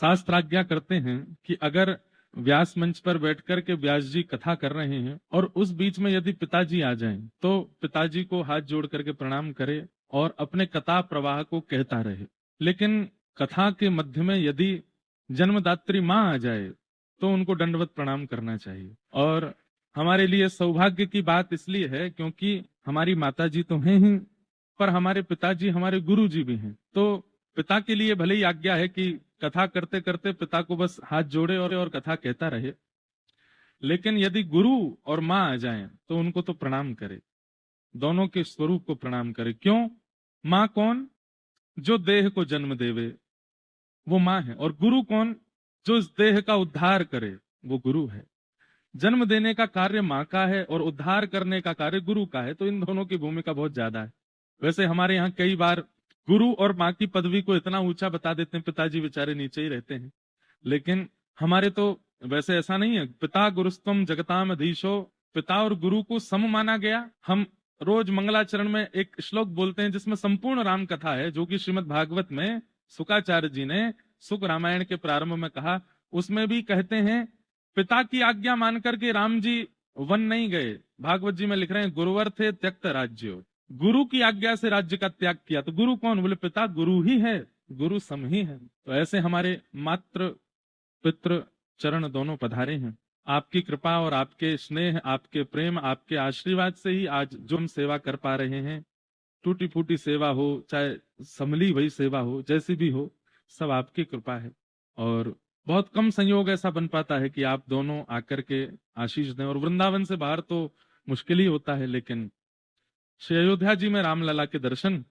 शास्त्राज्ञा करते हैं कि अगर व्यास मंच पर बैठकर के व्यास जी कथा कर रहे हैं और उस बीच में यदि पिताजी आ जाएं तो पिताजी को हाथ जोड़ करके प्रणाम करे और अपने कथा प्रवाह को कहता रहे। लेकिन कथा के मध्य में यदि जन्मदात्री माँ आ जाए तो उनको दंडवत प्रणाम करना चाहिए। और हमारे लिए सौभाग्य की बात इसलिए है क्योंकि हमारी माता जी तो हैं ही, पर हमारे पिताजी हमारे गुरु जी भी हैं। तो पिता के लिए भले ही आज्ञा है कि कथा करते करते पिता को बस हाथ जोड़े और कथा कहता रहे, लेकिन यदि गुरु और माँ आ जाएं तो उनको तो प्रणाम करे, दोनों के स्वरूप को प्रणाम करे। क्यों? माँ कौन? जो देह को जन्म देवे, वो माँ है। और गुरु कौन? जो इस देह का उद्धार करे, वो गुरु है। जन्म देने का कार्य माँ का है और उद्धार करने का कार्य गुरु का है, तो इन दोनों की भूमिका बहुत ज्यादा है। वैसे हमारे यहाँ कई बार गुरु और माँ की पदवी को इतना ऊंचा बता देते हैं, पिताजी बेचारे नीचे ही रहते हैं। लेकिन हमारे तो वैसे ऐसा नहीं है। पिता गुरुस्तम जगताम अधीशो, पिता और गुरु को सम माना गया। हम रोज मंगलाचरण में एक श्लोक बोलते हैं जिसमें संपूर्ण राम कथा है, जो कि श्रीमद् भागवत में शुकाचार्य जी ने शुक रामायण के प्रारंभ में कहा। उसमें भी कहते हैं पिता की आज्ञा मान करके राम जी वन नहीं गए। भागवत जी में लिख रहे हैं गुरुवर थे त्यक्त राज्यो, गुरु की आज्ञा से राज्य का त्याग किया। तो गुरु कौन? बोले पिता गुरु ही है, गुरु सम ही है। तो ऐसे हमारे मात्र पितृ चरण दोनों पधारे हैं। आपकी कृपा और आपके स्नेह, आपके प्रेम, आपके आशीर्वाद से ही आज जो हम सेवा कर पा रहे हैं, टूटी फूटी सेवा हो चाहे संभली हुई सेवा हो, जैसी भी हो, सब आपकी कृपा है। और बहुत कम संयोग ऐसा बन पाता है कि आप दोनों आकर के आशीष दें। और वृंदावन से बाहर तो मुश्किल ही होता है, लेकिन श्री अयोध्या जी में रामलला के दर्शन